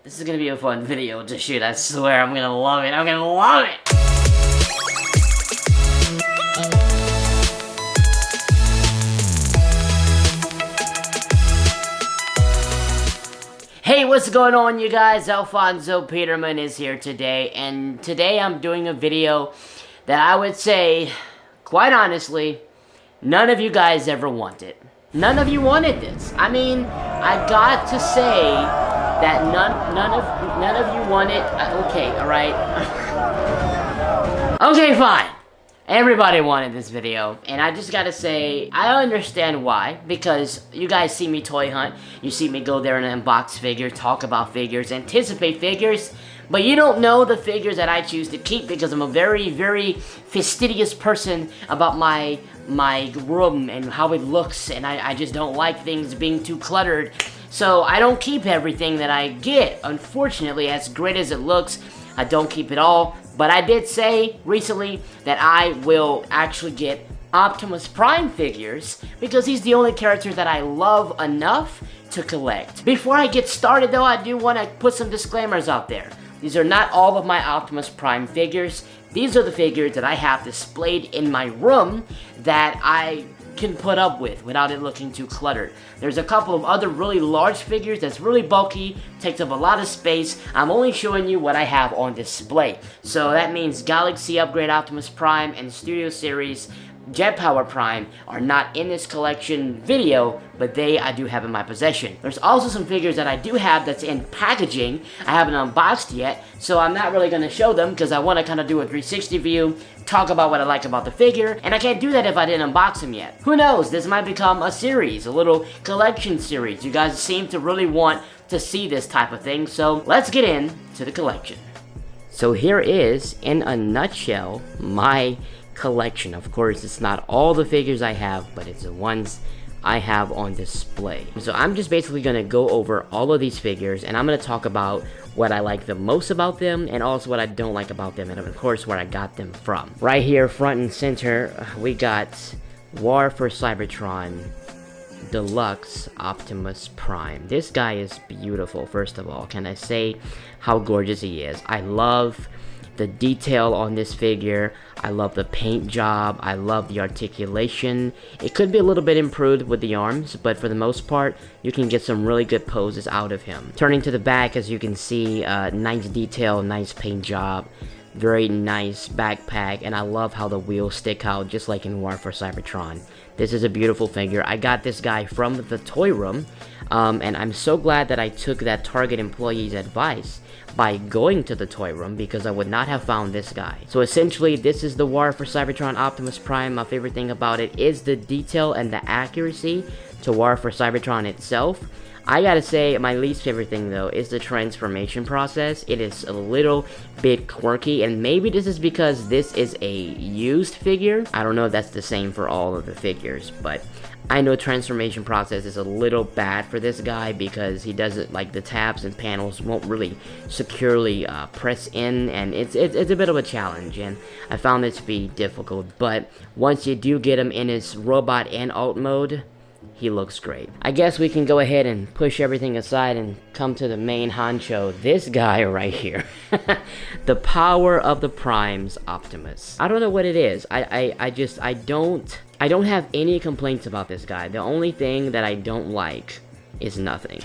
This is gonna be a fun video to shoot, I swear. I'm gonna love it. I'm gonna love it! Hey, what's going on, you guys? Alfonso Peterman is here today, and today I'm doing a video that I would say, quite honestly, none of you guys ever wanted. None of you wanted this. I mean, I got to say that none of you wanted. Okay, all right. Okay, fine. Everybody wanted this video, and I just gotta say, I understand why, because you guys see me toy hunt, you see me go there and unbox figures, talk about figures, anticipate figures, but you don't know the figures that I choose to keep because I'm a very, very fastidious person about my room and how it looks, and I just don't like things being too cluttered, so I don't keep everything that I get. Unfortunately, as great as it looks, I don't keep it all. But I did say recently that I will actually get Optimus Prime figures because he's the only character that I love enough to collect. Before I get started though, I do want to put some disclaimers out there. These are not all of my Optimus Prime figures. These are the figures that I have displayed in my room that I can put up with without it looking too cluttered. There's a couple of other really large figures that's really bulky, takes up a lot of space. I'm only showing you what I have on display. So that means Galaxy Upgrade Optimus Prime and Studio Series Jet Power Prime are not in this collection video, but I do have in my possession. There's also some figures that I do have that's in packaging. I haven't unboxed yet, so I'm not really going to show them because I want to kind of do a 360 view, talk about what I like about the figure, and I can't do that if I didn't unbox them yet. Who knows, this might become a series, a little collection series. You guys seem to really want to see this type of thing, so let's get into the collection. So here is, in a nutshell, my collection. Of course, it's not all the figures I have, but it's the ones I have on display. So I'm just basically going to go over all of these figures, and I'm going to talk about what I like the most about them, and also what I don't like about them, and of course where I got them from. Right here, front and center, we got War for Cybertron Deluxe Optimus Prime. This guy is beautiful, first of all. Can I say how gorgeous he is? I love the detail on this figure. I love the paint job. I love the articulation. It could be a little bit improved with the arms, but for the most part, you can get some really good poses out of him. Turning to the back, as you can see, nice detail, nice paint job, very nice backpack, and I love how the wheels stick out just like in War for Cybertron. This is a beautiful figure. I got this guy from the toy room, and I'm so glad that I took that Target employee's advice by going to the toy room, because I would not have found this guy. So essentially, this is the War for Cybertron Optimus Prime. My favorite thing about it is the detail and the accuracy to War for Cybertron itself. I gotta say, my least favorite thing though is the transformation process. It is a little bit quirky, and maybe this is because this is a used figure. I don't know if that's the same for all of the figures, but I know transformation process is a little bad for this guy because he doesn't, like, the tabs and panels won't really securely press in, and it's a bit of a challenge, and I found it to be difficult. But once you do get him in his robot and alt mode, he looks great. I guess we can go ahead and push everything aside and come to the main honcho. This guy right here. The power of the Primes Optimus. I don't know what it is. I don't have any complaints about this guy. The only thing that I don't like is nothing.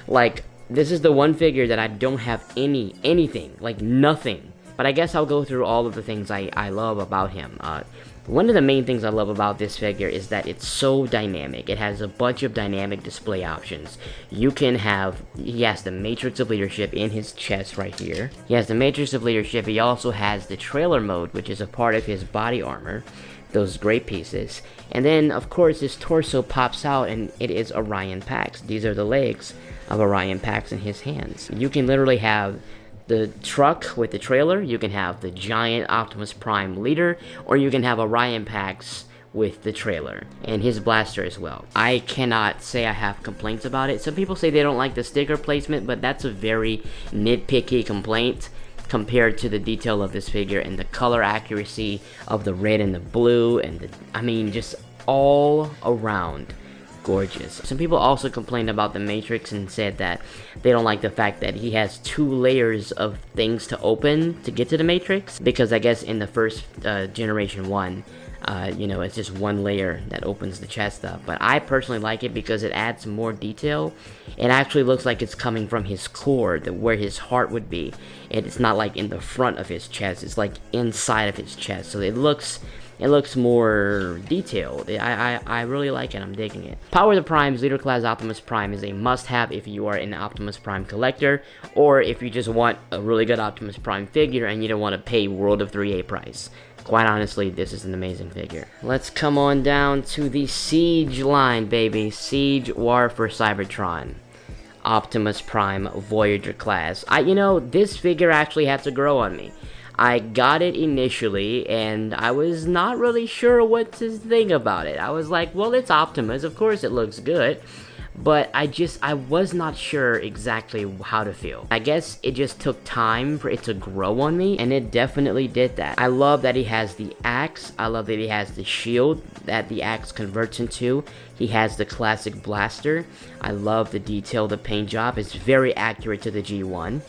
Like, this is the one figure that I don't have anything, like nothing. But I guess I'll go through all of the things I love about him. One of the main things I love about this figure is that it's so dynamic. It has a bunch of dynamic display options. You can have, he has the Matrix of Leadership in his chest right here. He has the Matrix of Leadership. He also has the trailer mode, which is a part of his body armor. Those great pieces. And then, of course, his torso pops out, and it is Orion Pax. These are the legs of Orion Pax in his hands. You can literally have the truck with the trailer, you can have the giant Optimus Prime leader, or you can have Orion Pax with the trailer, and his blaster as well. I cannot say I have complaints about it. Some people say they don't like the sticker placement, but that's a very nitpicky complaint compared to the detail of this figure and the color accuracy of the red and the blue, and I mean, just all around gorgeous. Some people also complained about the Matrix and said that they don't like the fact that he has 2 layers of things to open to get to the Matrix, because I guess in the first generation 1, you know, it's just 1 layer that opens the chest up. But I personally like it because it adds more detail. It actually looks like it's coming from his core, where his heart would be. It's not like in the front of his chest, it's like inside of his chest. So it looks more detailed. I really like it. I'm digging it. Power of the Primes Leader Class Optimus Prime is a must-have if you are an Optimus Prime collector, or if you just want a really good Optimus Prime figure and you don't want to pay World of 3A price. Quite honestly, this is an amazing figure. Let's come on down to the Siege line, baby. Siege War for Cybertron. Optimus Prime Voyager class. You know, this figure actually had to grow on me. I got it initially, and I was not really sure what to think about it. I was like, well, it's Optimus, of course it looks good. But I was not sure exactly how to feel. I guess it just took time for it to grow on me, and it definitely did that. I love that he has the axe. I love that he has the shield that the axe converts into. He has the classic blaster. I love the detail. The paint job is very accurate to the G1.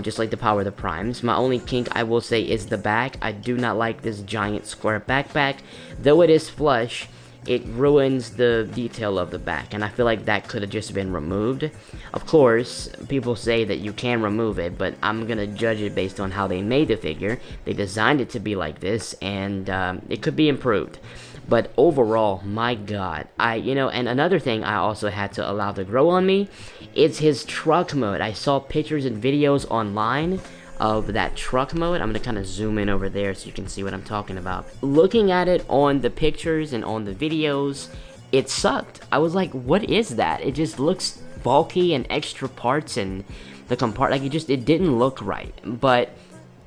Just like the Power of the Primes. My only kink, I will say, is the back. I do not like this giant square backpack. Though it is flush, it ruins the detail of the back, and I feel like that could have just been removed. Of course, people say that you can remove it, but I'm gonna judge it based on how they made the figure. They designed it to be like this, and it could be improved. But overall, my god, you know, and another thing I also had to allow to grow on me is his truck mode. I saw pictures and videos online of that truck mode. I'm gonna kind of zoom in over there so you can see what I'm talking about. Looking at it on the pictures and on the videos, it sucked. I was like, what is that? It just looks bulky and extra parts, and the like it didn't look right. But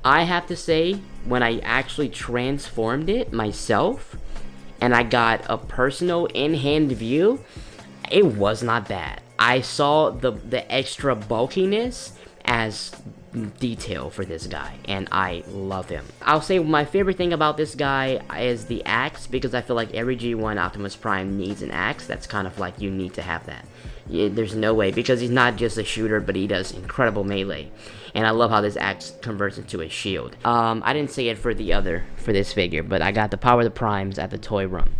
I have to say, when I actually transformed it myself and I got a personal in-hand view, it was not bad. I saw the extra bulkiness as detail for this guy, and I love him. I'll say my favorite thing about this guy is the axe, because I feel like every G1 Optimus Prime needs an axe. That's kind of like, you need to have that. There's no way, because he's not just a shooter, but he does incredible melee. And I love how this axe converts into a shield. I didn't say it for this figure, but I got the Power of the Primes at the toy room,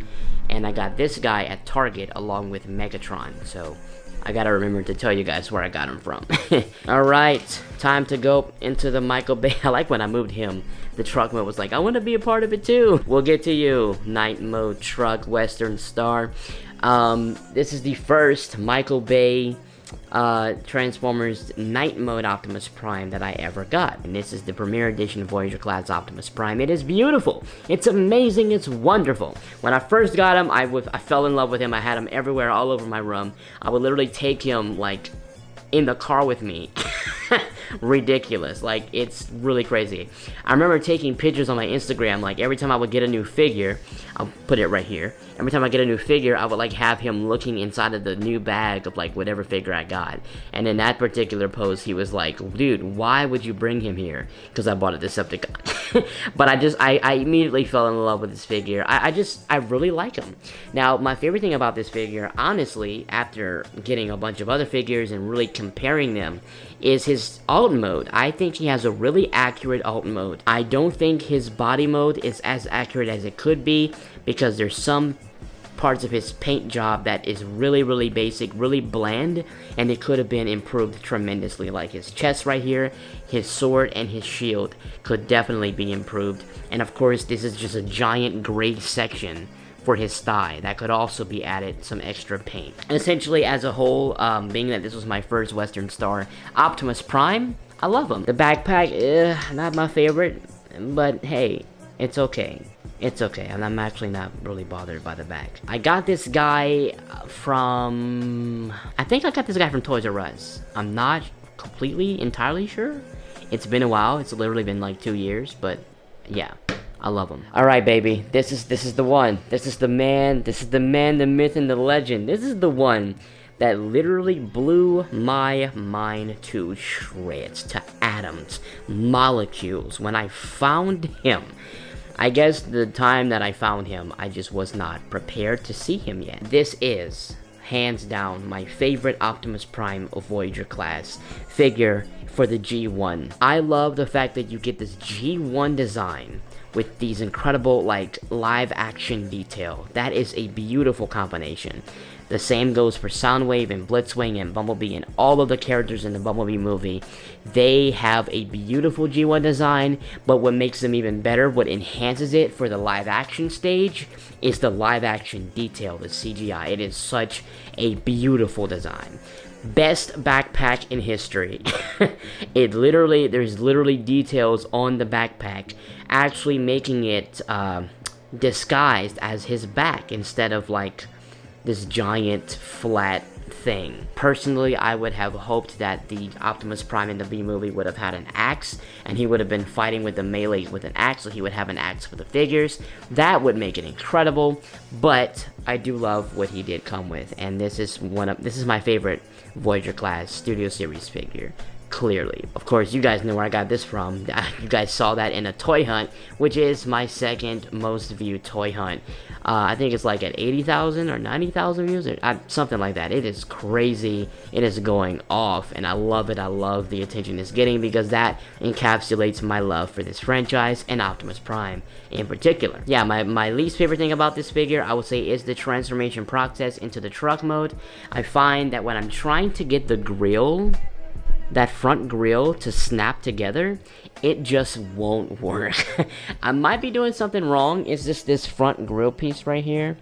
and I got this guy at Target along with Megatron. So I gotta remember to tell you guys where I got him from. Alright, time to go into the Michael Bay. I like when I moved him, the truck mode was like, I want to be a part of it too. We'll get to you. Night mode truck, Western Star. This is the first Michael Bay Transformers Night Mode Optimus Prime that I ever got, and this is the Premiere Edition Voyager class Optimus Prime. It is beautiful, it's amazing, it's wonderful. When I first got him, I fell in love with him. I had him everywhere, all over my room. I would literally take him like in the car with me. Ridiculous, like, it's really crazy. I remember taking pictures on my Instagram, like every time I would get a new figure, I'll put it right here. Every time I get a new figure, I would like have him looking inside of the new bag of like whatever figure I got. And in that particular post, he was like, dude, why would you bring him here? Because I bought a Decepticon. But I immediately fell in love with this figure. I really like him. Now, my favorite thing about this figure, honestly, after getting a bunch of other figures and really comparing them, is his alt mode. I think he has a really accurate alt mode. I don't think his body mode is as accurate as it could be, because there's some parts of his paint job that is really basic, really bland, and it could have been improved tremendously. Like his chest right here, his sword, and his shield could definitely be improved. And of course, this is just a giant gray section for his thigh that could also be added some extra paint. Essentially, as a whole, being that this was my first Western Star Optimus Prime, I love him. The backpack, not my favorite, but hey, it's okay. It's okay, and I'm actually not really bothered by the back. I got this guy from... I think I got this guy from Toys R Us. I'm not completely, entirely sure. It's been a while. It's literally been like 2 years, but yeah. I love him. Alright, baby. This is the one. This is the man. This is the man, the myth, and the legend. This is the one that literally blew my mind to shreds, to atoms, molecules. When I found him, I guess the time that I found him, I just was not prepared to see him yet. This is hands down, my favorite Optimus Prime Voyager class figure for the G1. I love the fact that you get this G1 design with these incredible, like, live action detail. That is a beautiful combination. The same goes for Soundwave and Blitzwing and Bumblebee and all of the characters in the Bumblebee movie. They have a beautiful G1 design, but what makes them even better, what enhances it for the live action stage, is the live action detail, the CGI. It is such a beautiful design. Best backpack in history. There's literally details on the backpack actually making it disguised as his back instead of like this giant flat thing. Personally, I would have hoped that the Optimus Prime in the B movie would have had an axe, and he would have been fighting with the melee with an axe, so he would have an axe for the figures. That would make it incredible, but I do love what he did come with, and this is my favorite Voyager class Studio Series figure. Clearly. Of course, you guys know where I got this from. You guys saw that in a toy hunt, which is my second most viewed toy hunt. I think it's like at 80,000 or 90,000 views, or something like that. It is crazy. It is going off, and I love it. I love the attention it's getting because that encapsulates my love for this franchise and Optimus Prime in particular. Yeah, my least favorite thing about this figure, I would say, is the transformation process into the truck mode. I find that when I'm trying to get the grill, that front grille, to snap together, it just won't work. I might be doing something wrong. It's just this front grille piece right here.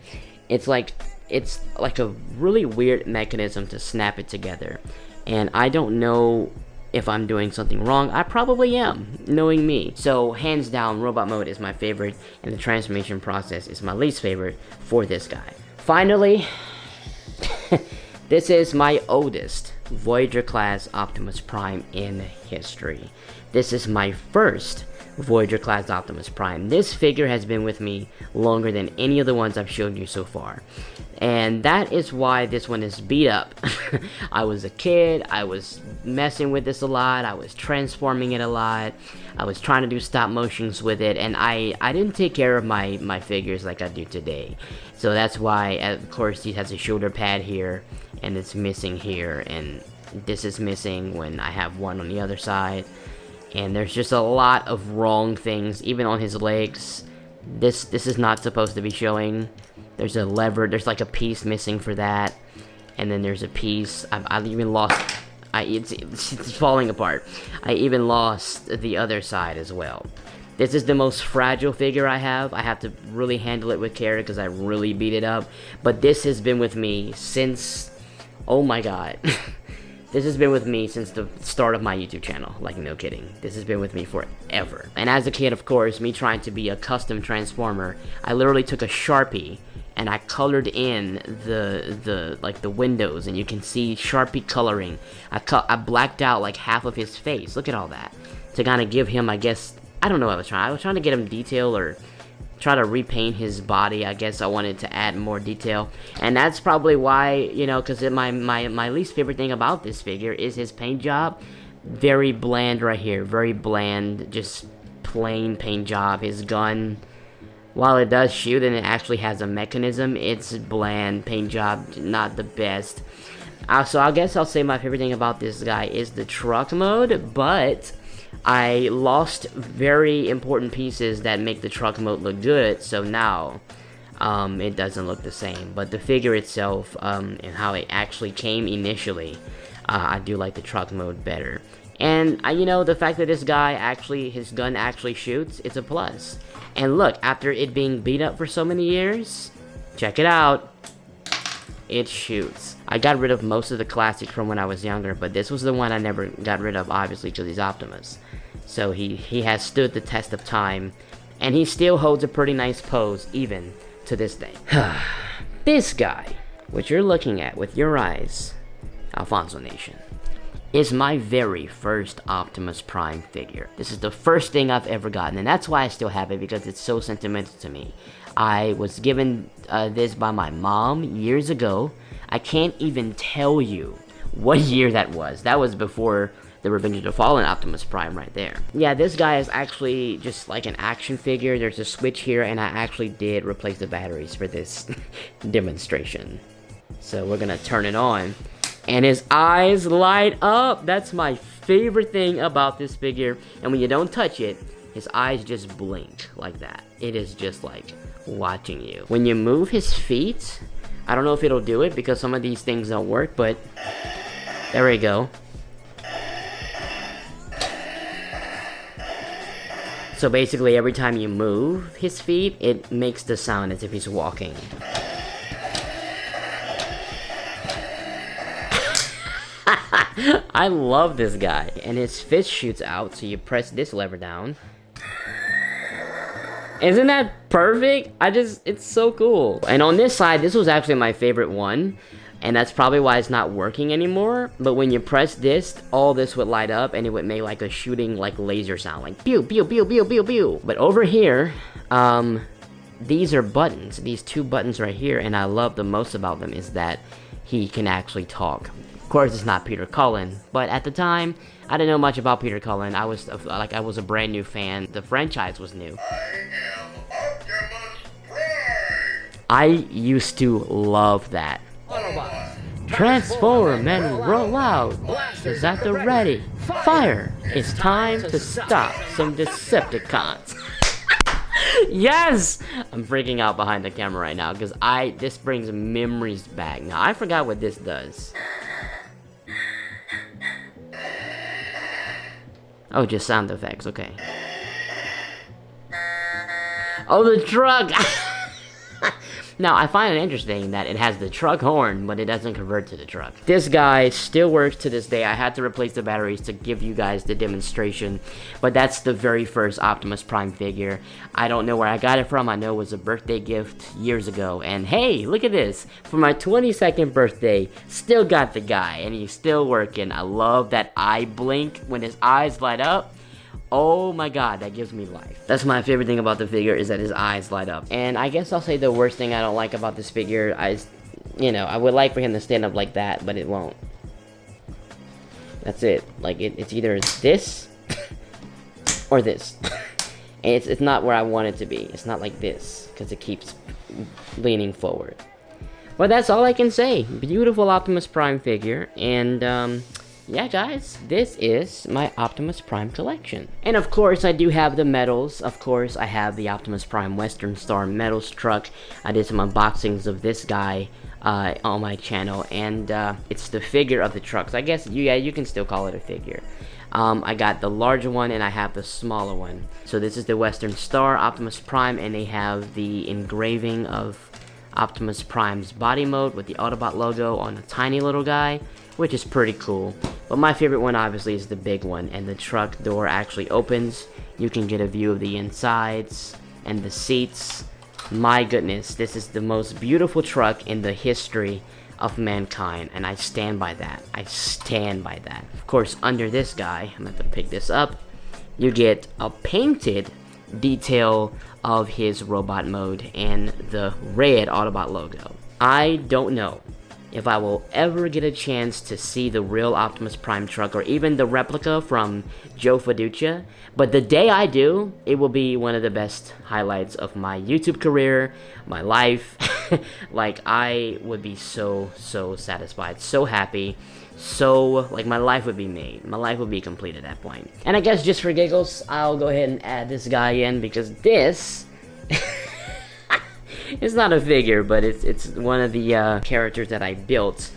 It's like a really weird mechanism to snap it together, and I don't know if I'm doing something wrong. I probably am, knowing me. So hands down, robot mode is my favorite, and the transformation process is my least favorite for this guy. Finally, this is my oldest Voyager class Optimus Prime in history. This is my first Voyager class Optimus Prime. This figure has been with me longer than any of the ones I've shown you so far, and that is why this one is beat up. I was a kid, I was messing with this a lot, I was transforming it a lot, I was trying to do stop motions with it, and I didn't take care of my figures like I do today. So that's why, of course, he has a shoulder pad here, and it's missing here, and this is missing when I have one on the other side. And there's just a lot of wrong things, even on his legs. This is not supposed to be showing. There's a lever, there's like a piece missing for that, and then there's a piece. I even lost. It's falling apart. I even lost the other side as well. This is the most fragile figure I have. I have to really handle it with care because I really beat it up. But this has been with me since, oh my god. This has been with me since the start of my YouTube channel. Like, no kidding. This has been with me forever. And as a kid, of course, me trying to be a custom transformer, I literally took a Sharpie and I colored in the windows, and you can see Sharpie coloring. I blacked out like half of his face. Look at all that. To kind of give him, I guess, I don't know what I was trying. I was trying to get him detail or try to repaint his body. I guess I wanted to add more detail. And that's probably why, you know, because my least favorite thing about this figure is his paint job. Very bland right here. Very bland, just plain paint job. His gun, while it does shoot and it actually has a mechanism, it's bland paint job, not the best. So I guess I'll say my favorite thing about this guy is the truck mode, but I lost very important pieces that make the truck mode look good, so now it doesn't look the same. But the figure itself, and how it actually came initially, I do like the truck mode better. And you know, the fact that this guy actually, his gun actually shoots, it's a plus. And look, after it being beat up for so many years, check it out, it shoots. I got rid of most of the classics from when I was younger, but this was the one I never got rid of, obviously, because he's Optimus. So he has stood the test of time, and he still holds a pretty nice pose, even to this day. This guy, what you're looking at with your eyes, Alfonso Nation, is my very first Optimus Prime figure. This is the first thing I've ever gotten, and that's why I still have it, because it's so sentimental to me. I was given this by my mom years ago. I can't even tell you what year that was. That was before the Revenge of the Fallen Optimus Prime right there. Yeah, this guy is actually just like an action figure. There's a switch here, and I actually did replace the batteries for this demonstration. So we're gonna turn it on. And his eyes light up. That's my favorite thing about this figure. And when you don't touch it, his eyes just blink like that. It is just like watching you. When you move his feet, I don't know if it'll do it because some of these things don't work, but there we go. So basically every time you move his feet, it makes the sound as if he's walking. I love this guy. And his fist shoots out, so you press this lever down. Isn't that perfect? It's so cool. And on this side, this was actually my favorite one. And that's probably why it's not working anymore. But when you press this, all this would light up and it would make like a shooting like laser sound. Like pew, pew, pew, pew, pew, pew. But over here, these are buttons. These two buttons right here. And I love the most about them is that he can actually talk. Of course, it's not Peter Cullen. But at the time, I didn't know much about Peter Cullen. I was a brand new fan. The franchise was new. I am Optimus Prime. I used to love that. Transform and roll out. Is at the ready. Fire! It's time to stop some Decepticons. Yes! I'm freaking out behind the camera right now because this brings memories back. Now I forgot what this does. Oh, just sound effects, okay. Oh, the truck! Now, I find it interesting that it has the truck horn, but it doesn't convert to the truck. This guy still works to this day. I had to replace the batteries to give you guys the demonstration, but that's the very first Optimus Prime figure. I don't know where I got it from. I know it was a birthday gift years ago, and hey, look at this. For my 22nd birthday, still got the guy, and he's still working. I love that eye blink when his eyes light up. Oh my god, that gives me life. That's my favorite thing about the figure is that his eyes light up. And I guess I'll say the worst thing I don't like about this figure is, I would like for him to stand up like that, but it won't. That's it. Like, it's either this or this. And it's not where I want it to be. It's not like this, because it keeps leaning forward. But that's all I can say. Beautiful Optimus Prime figure, and yeah, guys, this is my Optimus Prime collection. And of course, I do have the medals. Of course, I have the Optimus Prime Western Star medals truck. I did some unboxings of this guy on my channel, and it's the figure of the trucks. I guess, yeah, you can still call it a figure. I got the larger one, and I have the smaller one. So this is the Western Star Optimus Prime, and they have the engraving of Optimus Prime's body mode with the Autobot logo on a tiny little guy, which is pretty cool. But my favorite one obviously is the big one, and the truck door actually opens. You can get a view of the insides and the seats. My goodness, this is the most beautiful truck in the history of mankind, and I stand by that. I stand by that. Of course, under this guy, I'm going to pick this up, you get a painted detail of his robot mode and the red Autobot logo. I don't know if I will ever get a chance to see the real Optimus Prime truck or even the replica from Joe Fiducia, but the day I do, it will be one of the best highlights of my YouTube career, my life. Like, I would be so satisfied, so happy, like, my life would be made. My life would be complete at that point. And I guess just for giggles, I'll go ahead and add this guy in because this it's not a figure, but it's one of the characters that I built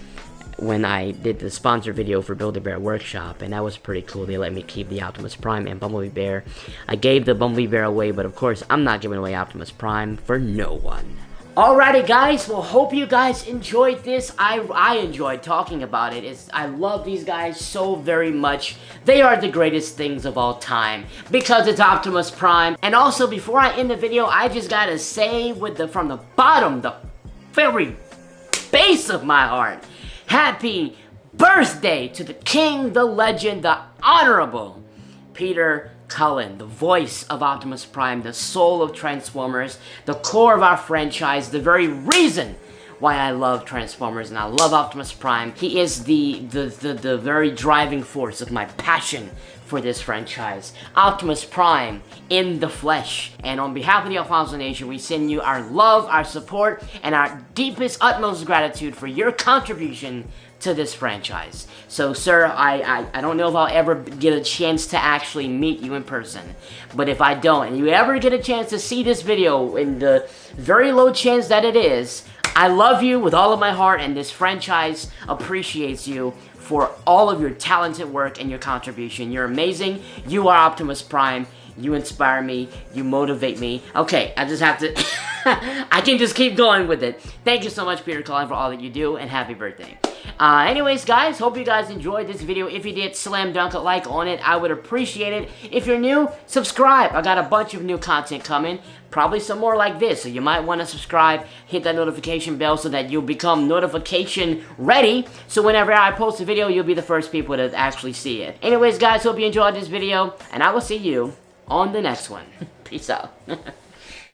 when I did the sponsor video for Build-A-Bear Workshop, and that was pretty cool. They let me keep the Optimus Prime and Bumblebee Bear. I gave the Bumblebee Bear away, but of course, I'm not giving away Optimus Prime for no one. Alrighty guys, well, hope you guys enjoyed this. I enjoyed talking about it. I love these guys so very much. They are the greatest things of all time because it's Optimus Prime. And also, before I end the video, I just gotta say from the bottom, the very base of my heart, happy birthday to the king, the legend, the honorable Peter Cullen, the voice of Optimus Prime, the soul of Transformers, the core of our franchise, the very reason why I love Transformers and I love Optimus Prime. He is the very driving force of my passion for this franchise. Optimus Prime in the flesh. And on behalf of the Alfonso Nation, we send you our love, our support, and our deepest, utmost gratitude for your contribution to this franchise. So, sir, I don't know if I'll ever get a chance to actually meet you in person. But if I don't, and you ever get a chance to see this video, in the very low chance that it is, I love you with all of my heart, and this franchise appreciates you for all of your talented work and your contribution. You're amazing. You are Optimus Prime. You inspire me. You motivate me. Okay, I just have to... I can just keep going with it. Thank you so much, Peter Cullen, for all that you do, and happy birthday. Anyways, guys, hope you guys enjoyed this video. If you did, slam dunk a like on it. I would appreciate it. If you're new, subscribe. I got a bunch of new content coming. Probably some more like this. So you might want to subscribe, hit that notification bell so that you'll become notification ready. So whenever I post a video, you'll be the first people to actually see it. Anyways, guys, hope you enjoyed this video, and I will see you on the next one. Peace out.